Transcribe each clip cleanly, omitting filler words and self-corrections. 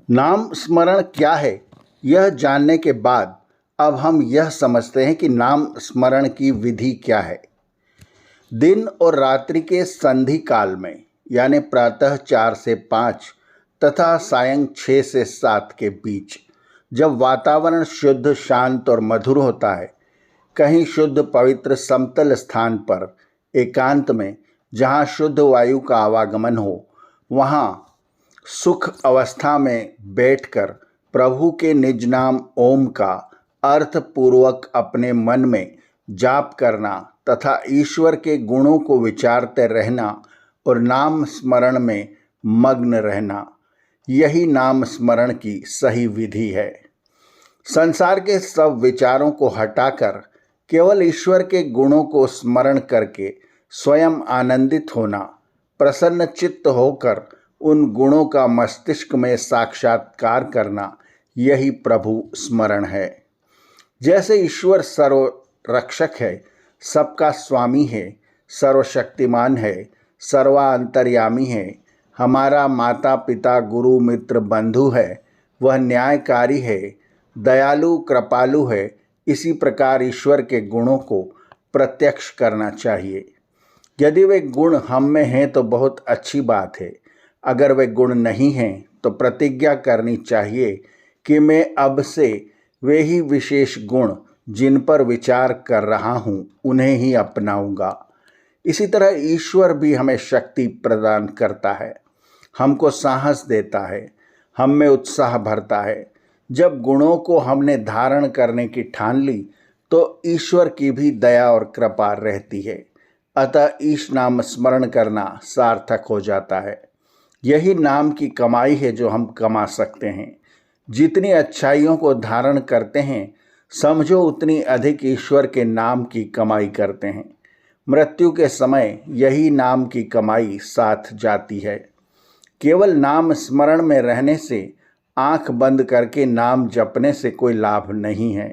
नाम स्मरण क्या है, यह जानने के बाद अब हम यह समझते हैं कि नाम स्मरण की विधि क्या है। दिन और रात्रि के संधि काल में यानी प्रातः 4 से 5 तथा सायं 6 से 7 के बीच जब वातावरण शुद्ध, शांत और मधुर होता है, कहीं शुद्ध पवित्र समतल स्थान पर एकांत में जहाँ शुद्ध वायु का आवागमन हो, वहाँ सुख अवस्था में बैठकर प्रभु के निज नाम ओम का अर्थपूर्वक अपने मन में जाप करना तथा ईश्वर के गुणों को विचारते रहना और नाम स्मरण में मग्न रहना, यही नाम स्मरण की सही विधि है। संसार के सब विचारों को हटाकर केवल ईश्वर के गुणों को स्मरण करके स्वयं आनंदित होना, प्रसन्न चित्त होकर उन गुणों का मस्तिष्क में साक्षात्कार करना, यही प्रभु स्मरण है। जैसे ईश्वर सर्वरक्षक है, सबका स्वामी है, सर्वशक्तिमान है, सर्वांतर्यामी है, हमारा माता पिता गुरु मित्र बंधु है, वह न्यायकारी है, दयालु कृपालु है, इसी प्रकार ईश्वर के गुणों को प्रत्यक्ष करना चाहिए। यदि वे गुण हम में हैं तो बहुत अच्छी बात है, अगर वे गुण नहीं हैं तो प्रतिज्ञा करनी चाहिए कि मैं अब से वे ही विशेष गुण जिन पर विचार कर रहा हूँ उन्हें ही अपनाऊंगा। इसी तरह ईश्वर भी हमें शक्ति प्रदान करता है, हमको साहस देता है, हम में उत्साह भरता है। जब गुणों को हमने धारण करने की ठान ली तो ईश्वर की भी दया और कृपा रहती है, अतः ईश नाम स्मरण करना सार्थक हो जाता है। यही नाम की कमाई है जो हम कमा सकते हैं। जितनी अच्छाइयों को धारण करते हैं, समझो उतनी अधिक ईश्वर के नाम की कमाई करते हैं। मृत्यु के समय यही नाम की कमाई साथ जाती है। केवल नाम स्मरण में रहने से, आंख बंद करके नाम जपने से कोई लाभ नहीं है।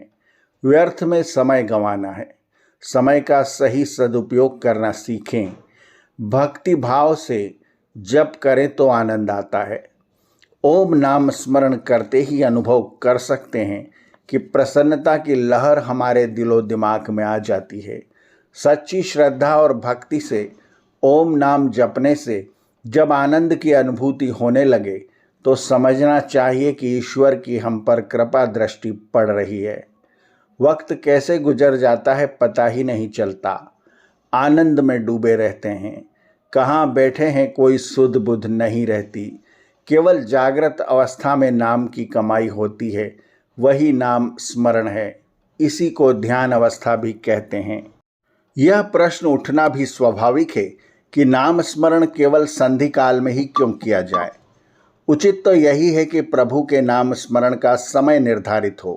व्यर्थ में समय गंवाना है। समय का सही सदुपयोग करना सीखें। भक्ति भाव से जप करें तो आनंद आता है। ओम नाम स्मरण करते ही अनुभव कर सकते हैं कि प्रसन्नता की लहर हमारे दिलो दिमाग में आ जाती है। सच्ची श्रद्धा और भक्ति से ओम नाम जपने से जब आनंद की अनुभूति होने लगे तो समझना चाहिए कि ईश्वर की हम पर कृपा दृष्टि पड़ रही है। वक्त कैसे गुजर जाता है पता ही नहीं चलता। आनंद में डूबे रहते हैं। कहाँ बैठे हैं कोई सुध बुध नहीं रहती। केवल जागृत अवस्था में नाम की कमाई होती है, वही नाम स्मरण है। इसी को ध्यान अवस्था भी कहते हैं। यह प्रश्न उठना भी स्वाभाविक है कि नाम स्मरण केवल संधि काल में ही क्यों किया जाए। उचित तो यही है कि प्रभु के नाम स्मरण का समय निर्धारित हो।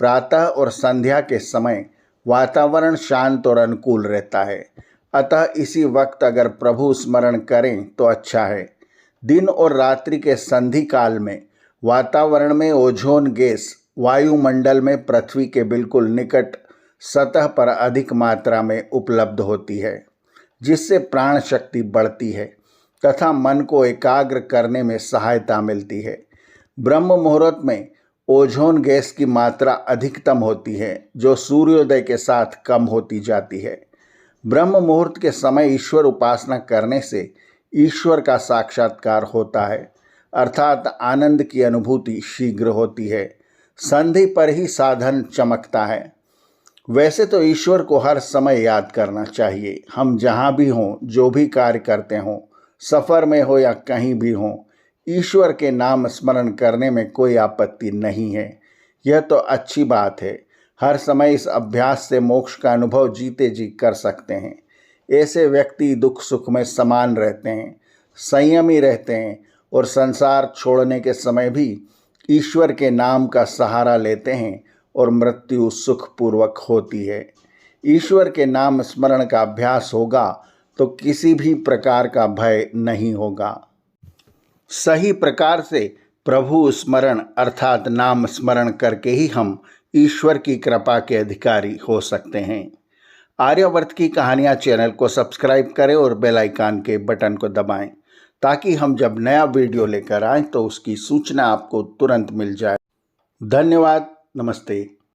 प्रातः और संध्या के समय वातावरण शांत और अनुकूल रहता है, अतः इसी वक्त अगर प्रभु स्मरण करें तो अच्छा है। दिन और रात्रि के संधि काल में वातावरण में ओजोन गैस वायुमंडल में पृथ्वी के बिल्कुल निकट सतह पर अधिक मात्रा में उपलब्ध होती है, जिससे प्राण शक्ति बढ़ती है तथा मन को एकाग्र करने में सहायता मिलती है। ब्रह्म मुहूर्त में ओजोन गैस की मात्रा अधिकतम होती है, जो सूर्योदय के साथ कम होती जाती है। ब्रह्म मुहूर्त के समय ईश्वर उपासना करने से ईश्वर का साक्षात्कार होता है, अर्थात आनंद की अनुभूति शीघ्र होती है। संधि पर ही साधन चमकता है। वैसे तो ईश्वर को हर समय याद करना चाहिए। हम जहाँ भी हों, जो भी कार्य करते हों, सफ़र में हो या कहीं भी हों, ईश्वर के नाम स्मरण करने में कोई आपत्ति नहीं है। यह तो अच्छी बात है। हर समय इस अभ्यास से मोक्ष का अनुभव जीते जी कर सकते हैं। ऐसे व्यक्ति दुख सुख में समान रहते हैं, संयमी रहते हैं और संसार छोड़ने के समय भी ईश्वर के नाम का सहारा लेते हैं और मृत्यु सुखपूर्वक होती है। ईश्वर के नाम स्मरण का अभ्यास होगा तो किसी भी प्रकार का भय नहीं होगा। सही प्रकार से प्रभु स्मरण अर्थात नाम स्मरण करके ही हम ईश्वर की कृपा के अधिकारी हो सकते हैं। आर्यावर्त की कहानियाँ चैनल को सब्सक्राइब करें और बेल आइकन के बटन को दबाएं ताकि हम जब नया वीडियो लेकर आएं तो उसकी सूचना आपको तुरंत मिल जाए। धन्यवाद। नमस्ते।